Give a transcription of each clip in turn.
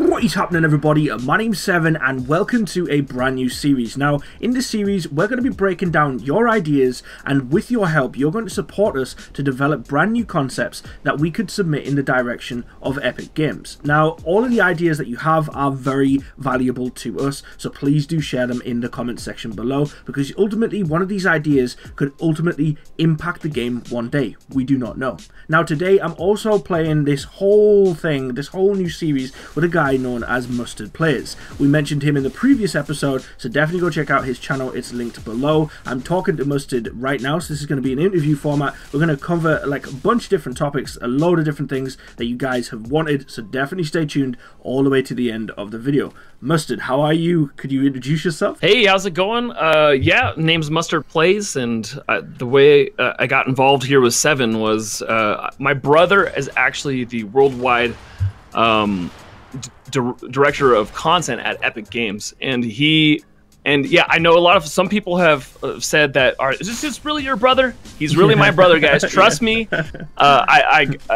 What is happening, everybody? My name's Seven and welcome to a brand new series. Now, in this series we're going to be breaking down your ideas, and with your help you're going to support us to develop brand new concepts that we could submit in the direction of Epic Games. Now, all of the ideas that you have are very valuable to us, so please do share them in the comment section below, because ultimately one of these ideas could ultimately impact the game one day. We do not know. Now, today I'm also playing this whole new series with a guy known as Mustard Plays. We mentioned him in the previous episode, so definitely go check out his channel. It's linked below. I'm talking to Mustard right now, so this is going to be an interview format. We're going to cover like a bunch of different topics, a load of different things that you guys have wanted, so definitely stay tuned all the way to the end of the video. Mustard, how are you? Could you introduce yourself? Hey, how's it going? Yeah, name's Mustard Plays, and the way I got involved here with Seven was my brother is actually the worldwide director of content at Epic Games, and yeah, I know some people have said that, is this really your brother? He's really my brother, guys. Trust me.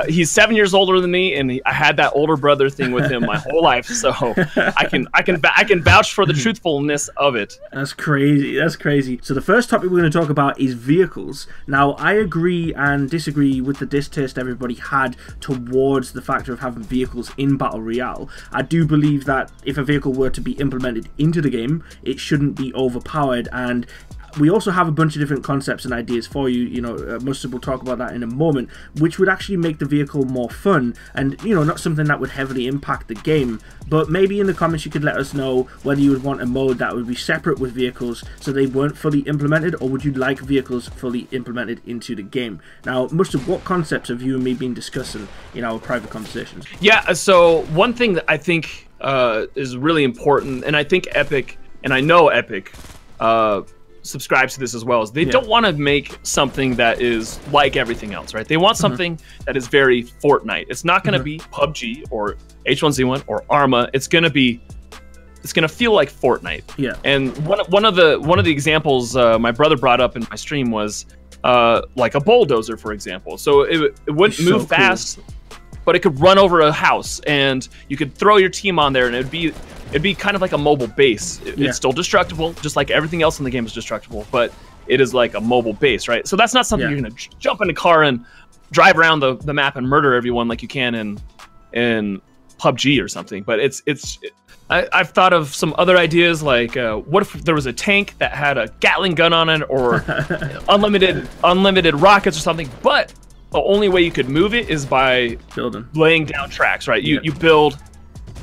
He's 7 years older than me, and I had that older brother thing with him my whole life, so I can vouch for the truthfulness of it. That's crazy. That's crazy. So the first topic we're going to talk about is vehicles. Now, I agree and disagree with the distaste everybody had towards the factor of having vehicles in Battle Royale. I do believe that if a vehicle were to be implemented into the game, it shouldn't be overpowered, and we also have a bunch of different concepts and ideas for you. You know, Mustard will talk about that in a moment, which would actually make the vehicle more fun and, you know, not something that would heavily impact the game. But maybe in the comments you could let us know whether you would want a mode that would be separate with vehicles so they weren't fully implemented, or would you like vehicles fully implemented into the game? Now, Mustard, what concepts have you and me been discussing in our private conversations? Yeah, so one thing that I think is really important, and I think Epic, and I know Epic subscribes to this as well, is they don't want to make something that is like everything else, right? They want something that is very Fortnite. It's not going to be PUBG or H1Z1 or Arma. It's going to feel like Fortnite. Yeah. And one of the examples my brother brought up in my stream was like a bulldozer, for example. So it wouldn't move fast, but it could run over a house, and you could throw your team on there, and it'd be kind of like a mobile base. It's still destructible, just like everything else in the game is destructible, but it is like a mobile base, right? So that's not something you're gonna jump in a car and drive around the map and murder everyone like you can in PUBG or something. But I've thought of some other ideas, like what if there was a tank that had a Gatling gun on it, or unlimited rockets or something, but the only way you could move it is by laying down tracks, right? You build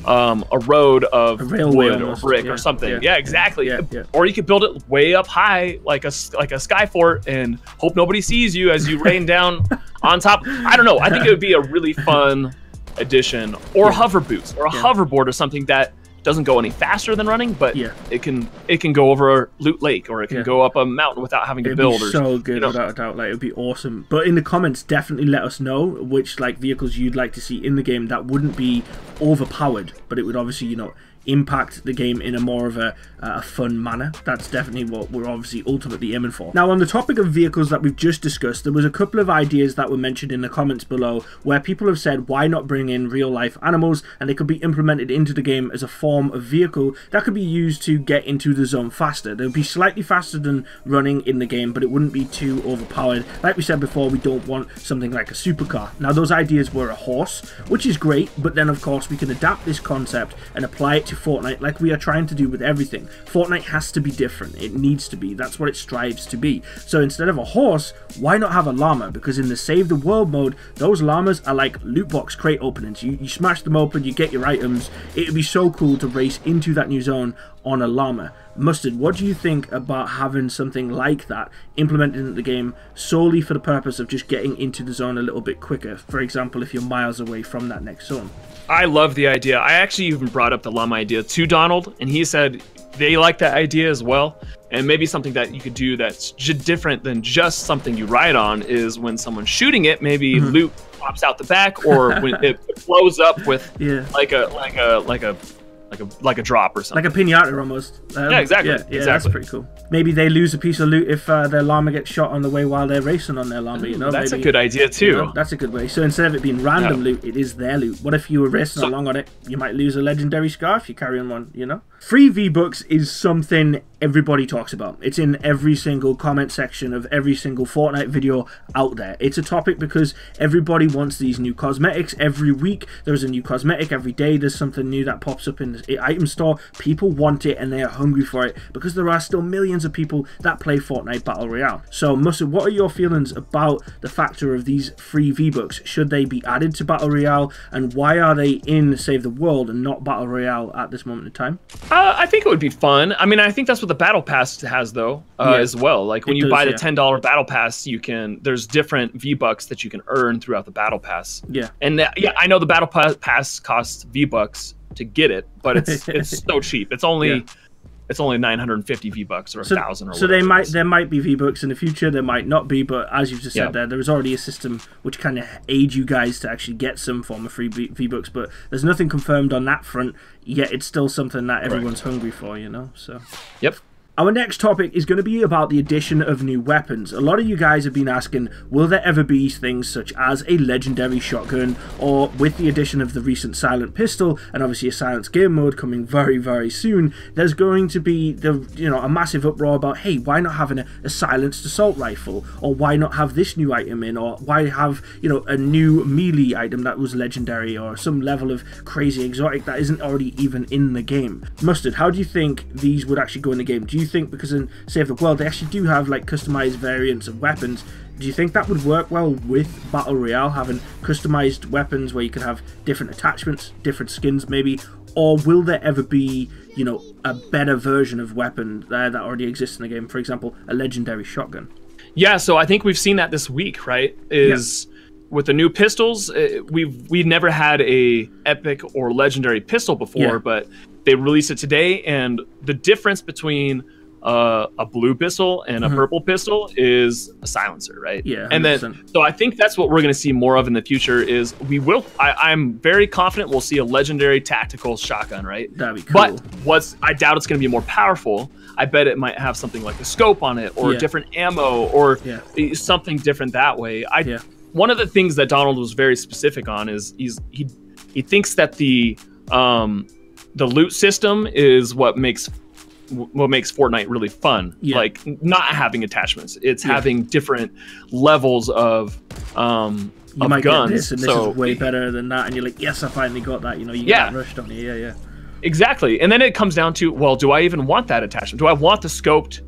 a road of wood or brick or something. Yeah, exactly. Or you could build it way up high, like a sky fort, and hope nobody sees you as you rain down on top. I don't know. I think it would be a really fun addition, or hover boots, or a hoverboard, or something that doesn't go any faster than running, but it can go over Loot Lake, or it can go up a mountain without having to build. It'd be so good, without a doubt. Like, it'd be awesome. But in the comments, definitely let us know which like vehicles you'd like to see in the game that wouldn't be overpowered, but it would obviously, you know, impact the game in a more of a fun manner. That's definitely what we're obviously ultimately aiming for. Now, on the topic of vehicles that we've just discussed, there was a couple of ideas that were mentioned in the comments below where people have said, why not bring in real life animals, and they could be implemented into the game as a form of vehicle that could be used to get into the zone faster. They would be slightly faster than running in the game, but it wouldn't be too overpowered. Like we said before, we don't want something like a supercar. Now, those ideas were a horse, which is great, but then of course we can adapt this concept and apply it to Fortnite like we are trying to do with everything. Fortnite has to be different. It needs to be. That's what it strives to be. So instead of a horse, why not have a llama? Because in the Save the World mode, those llamas are like loot box crate openings. You smash them open, you get your items. It would be so cool to race into that new zone on a llama. Mustard, what do you think about having something like that implemented in the game solely for the purpose of just getting into the zone a little bit quicker? For example, if you're miles away from that next zone. I love the idea. I actually even brought up the llama idea to Donald, and he said they like that idea as well. And maybe something that you could do that's different than just something you ride on is when someone's shooting it, maybe loot pops out the back, or when it blows up with like a like a drop or something. Like a pinata almost. Yeah, exactly. Yeah, exactly. That's pretty cool. Maybe they lose a piece of loot if their llama gets shot on the way while they're racing on their llama. You know, that's maybe, a good idea too. You know, that's a good way. So instead of it being random loot, it is their loot. What if you were racing along on it? You might lose a legendary scar if you carry on one. You know, free V-Bucks is something everybody talks about. It's in every single comment section of every single Fortnite video out there. It's a topic because everybody wants these new cosmetics. Every week there's a new cosmetic. Every day there's something new that pops up in the item store. People want it and they are hungry for it because there are still millions of people that play Fortnite Battle Royale. So Mustard, what are your feelings about the factor of these free V-Bucks? Should they be added to Battle Royale, and why are they in Save the World and not Battle Royale at this moment in time? I think it would be fun. I mean, I think that's what the Battle Pass has though, as well. Like when you buy the $10 Battle Pass, there's different V-Bucks that you can earn throughout the Battle Pass. Yeah. And yeah, I know the Battle Pass costs V-Bucks to get it, but it's so cheap. It's only it's only 950 V-Bucks or 1,000 or whatever. So there might be V-Bucks in the future, there might not be, but as you've just said there is already a system which kind of aid you guys to actually get some form of free V-Bucks, but there's nothing confirmed on that front, yet it's still something that everyone's hungry for, you know? So. Yep. Our next topic is going to be about the addition of new weapons. A lot of you guys have been asking, will there ever be things such as a legendary shotgun, or with the addition of the recent silent pistol, and obviously a silence game mode coming very, very soon, there's going to be a massive uproar about, hey, why not having a silenced assault rifle, or why not have this new item in, or why have, a new melee item that was legendary, or some level of crazy exotic that isn't already even in the game. Mustard, how do you think these would actually go in the game? Do you think, because in Save the World they actually do have like customized variants of weapons, do you think that would work well with Battle Royale, having customized weapons where you could have different attachments, different skins maybe, or will there ever be, a better version of weapon there that already exists in the game, for example a legendary shotgun? Yeah, so I think we've seen that this week, right? With the new pistols, we've never had a epic or legendary pistol before, but they released it today, and the difference between a blue pistol and a purple pistol is a silencer, right? Yeah. 100%. And then, so I think that's what we're going to see more of in the future. Is I'm very confident we'll see a legendary tactical shotgun, right? That'd be cool. But I doubt it's going to be more powerful. I bet it might have something like a scope on it, or different ammo, or something different that way. One of the things that Donald was very specific on is he thinks that the loot system is what makes Fortnite really fun. Like not having attachments, it's having different levels of you might guns. Get this, and this is way better than that, and you're like, yes, I finally got that. You get rushed on you. Exactly. And then it comes down to, well, do I even want that attachment? Do I want the scoped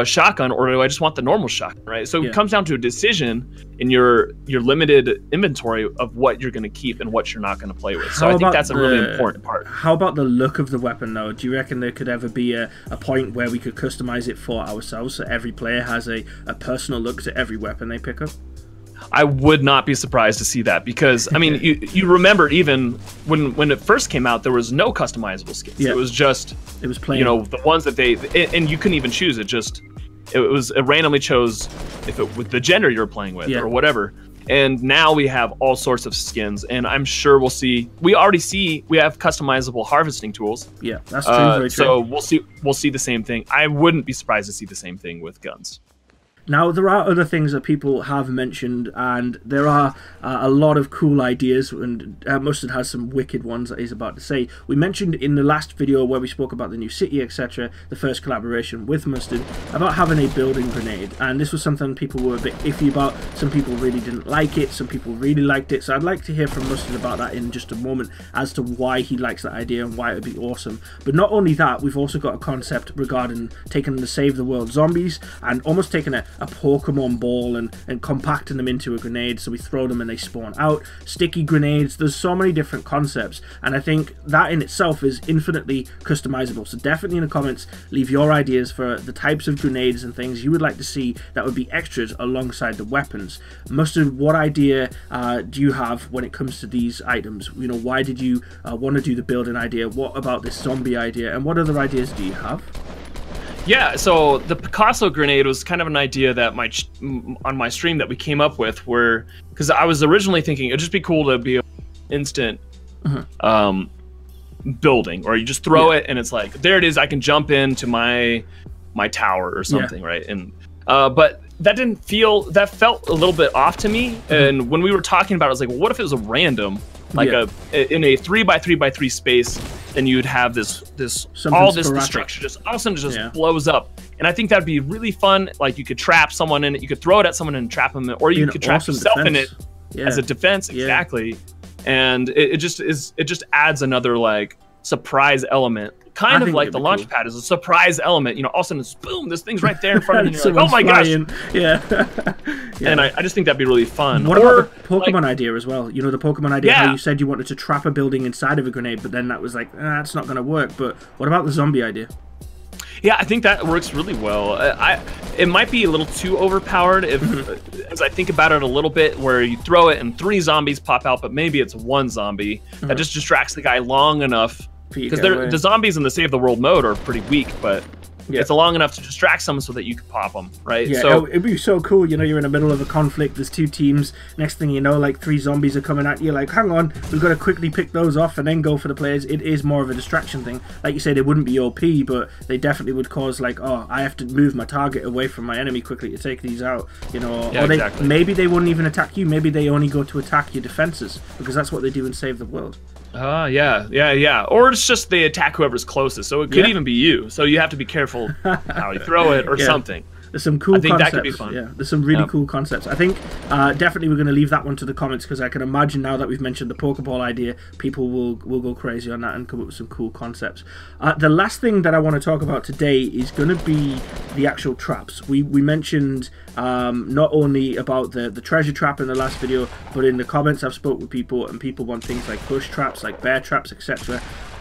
shotgun, or do I just want the normal shotgun, right? So it comes down to a decision in your limited inventory of what you're going to keep and what you're not going to play with. So I think that's a really important part. How about the look of the weapon, though? Do you reckon there could ever be a point where we could customize it for ourselves, so every player has a personal look to every weapon they pick up? I would not be surprised to see that, because I mean, you remember even when it first came out, there was no customizable skins. It was plain. The ones that and you couldn't even choose it. It randomly chose with the gender you were playing with or whatever. And now we have all sorts of skins, and I'm sure we have customizable harvesting tools. Yeah, that's true. Very true. So we'll see the same thing. I wouldn't be surprised to see the same thing with guns. Now, there are other things that people have mentioned, and there are a lot of cool ideas, and Mustard has some wicked ones that he's about to say. We mentioned in the last video where we spoke about the new city, etc., the first collaboration with Mustard, about having a building grenade, and this was something people were a bit iffy about. Some people really didn't like it, some people really liked it, so I'd like to hear from Mustard about that in just a moment, as to why he likes that idea and why it would be awesome. But not only that, we've also got a concept regarding taking the Save the World zombies and almost taking a Pokemon ball and compacting them into a grenade, so we throw them and they spawn out. Sticky grenades, there's so many different concepts, and I think that in itself is infinitely customizable. So definitely in the comments, leave your ideas for the types of grenades and things you would like to see that would be extras alongside the weapons. Mustard, what idea do you have when it comes to these items? Why did you want to do the building idea? What about this zombie idea, and what other ideas do you have? Yeah, so the Picasso grenade was kind of an idea that on my stream that we came up with, because I was originally thinking it'd just be cool to be instant building, or you just throw it and it's like, there it is, I can jump into my tower or something, right? And but that felt a little bit off to me. And when we were talking about it, I was like, well, what if it was a random, like in a 3x3x3 space, then you'd have this destruction just all of a sudden just blows up. And I think that'd be really fun. Like, you could trap someone in it, you could throw it at someone and trap them, or you could trap yourself in it as a defense. Exactly. And it just adds another like surprise element, kind of like the launch pad is a surprise element. You know, all of a sudden it's boom, this thing's right there in front of you. You're like, oh my gosh. And I just think that'd be really fun. What about the Pokemon idea as well? You know, the Pokemon idea, how you said you wanted to trap a building inside of a grenade, but then that was like, it's not going to work. But what about the zombie idea? Yeah, I think that works really well. It might be a little too overpowered as I think about it a little bit, where you throw it and 3 zombies pop out, but maybe it's 1 zombie that just distracts the guy long enough. Because the zombies in the Save the World mode are pretty weak, but it's long enough to distract them so that you can pop them, right? Yeah, so it'd be so cool. You know, you're in the middle of a conflict, there's 2 teams, next thing you know, like 3 zombies are coming at you, like, hang on, we've got to quickly pick those off and then go for the players. It is more of a distraction thing. Like you say, they wouldn't be OP, but they definitely would cause, like, oh, I have to move my target away from my enemy quickly to take these out, you know. Or maybe they wouldn't even attack you, maybe they only go to attack your defenses, because that's what they do in Save the World. Yeah. Or it's just they attack whoever's closest. So it could even be you. So you have to be careful how you throw it or something. There's some cool concepts. That could be fun. Yeah, there's some really cool concepts. I think definitely we're going to leave that one to the comments, because I can imagine now that we've mentioned the Pokeball idea, people will go crazy on that and come up with some cool concepts. The last thing that I want to talk about today is going to be the actual traps. We mentioned not only about the treasure trap in the last video, but in the comments I've spoke with people, and people want things like bush traps, like bear traps, etc.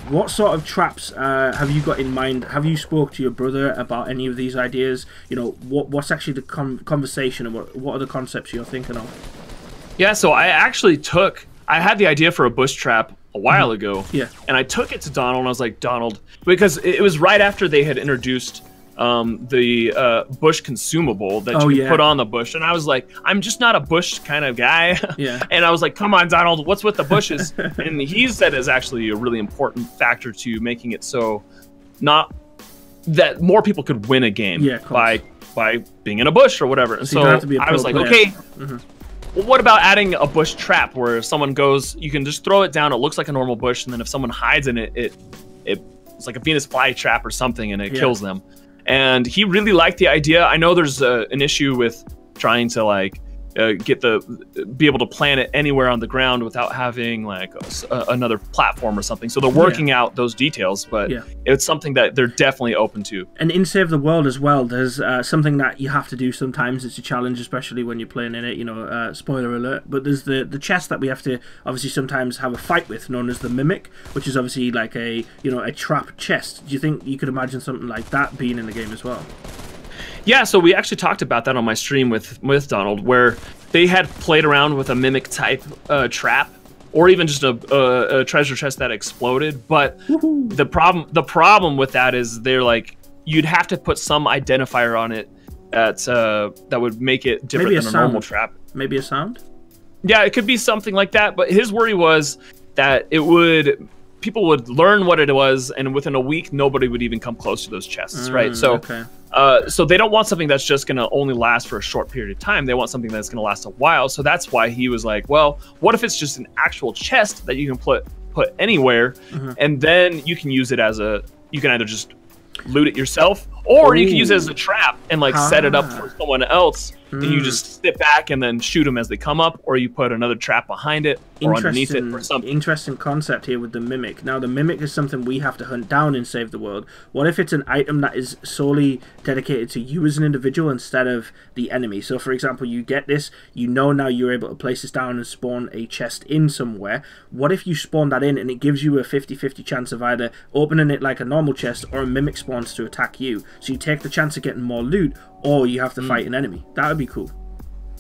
What sort of traps have you got in mind? Have you spoke to your brother about any of these ideas? You know, what's actually the conversation, and what are the concepts you're thinking of? Yeah, so I had the idea for a bush trap a while ago. Yeah. And I took it to Donald, and I was like, Donald, because it was right after they had introduced the bush consumable that you can put on the bush, and I was like, I'm just not a bush kind of guy. And I was like, come on, Donald, what's with the bushes? And he said is actually a really important factor to making it so not that more people could win a game by being in a bush or whatever. And so I was like, okay, well, what about adding a bush trap where if someone goes, you can just throw it down, it looks like a normal bush, and then if someone hides in it, it's like a Venus flytrap or something, and it kills them. And he really liked the idea. I know there's an issue with trying to like be able to plant it anywhere on the ground without having like another platform or something. So they're working out those details, but it's something that they're definitely open to. And in Save the World as well, there's something that you have to do sometimes. It's a challenge, especially when you're playing in it, you know, spoiler alert. But there's the chest that we have to obviously sometimes have a fight with, known as the Mimic, which is obviously like a trap chest. Do you think you could imagine something like that being in the game as well? Yeah, so we actually talked about that on my stream with Donald, where they had played around with a Mimic type trap, or even just a treasure chest that exploded. But the problem with that is they're like, you'd have to put some identifier on it that would make it different than a normal trap. Maybe a sound? Yeah, it could be something like that. But his worry was that people would learn what it was, and within a week, nobody would even come close to those chests, right? So, so they don't want something that's just going to only last for a short period of time. They want something that's going to last a while. So that's why he was like, well, what if it's just an actual chest that you can put anywhere, and then you can use it as you can either just loot it yourself, or you can use it as a trap and like set it up for someone else, and you just sit back and then shoot them as they come up, or you put another trap behind it or underneath it or something. Interesting concept here with the Mimic. Now the Mimic is something we have to hunt down in Save the World. What if it's an item that is solely dedicated to you as an individual instead of the enemy? So for example, you get this, you know now you're able to place this down and spawn a chest in somewhere. What if you spawn that in and it gives you a 50-50 chance of either opening it like a normal chest, or a Mimic spawns to attack you? So you take the chance of getting more loot, or you have to fight an enemy. That would be cool.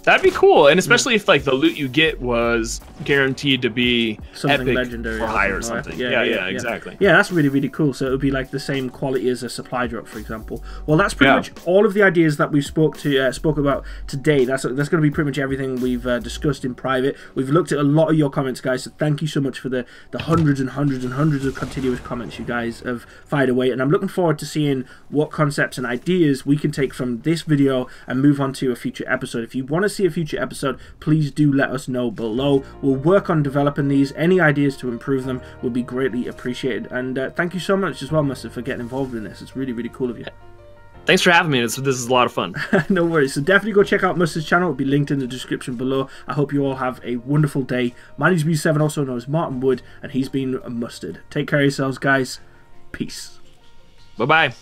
That'd be cool, and especially if like the loot you get was guaranteed to be something epic legendary or high or something. Yeah, exactly. Yeah, that's really, really cool. So it would be like the same quality as a supply drop, for example. Well, that's pretty much all of the ideas that we spoke about today. That's going to be pretty much everything we've discussed in private. We've looked at a lot of your comments, guys. So thank you so much for the hundreds and hundreds and hundreds of continuous comments you guys have fired away. And I'm looking forward to seeing what concepts and ideas we can take from this video and move on to a future episode. If you want to see a future episode, please do let us know below. We'll work on developing these. Any ideas to improve them will be greatly appreciated. And thank you so much as well, Mustard, for getting involved in this. It's really, really cool of you. Thanks for having me. This is a lot of fun. No worries. So definitely go check out Mustard's channel. It'll be linked in the description below. I hope you all have a wonderful day. My name's B7, also known as Martin Wood, and he's been Mustard. Take care of yourselves, guys. Peace. Bye-bye.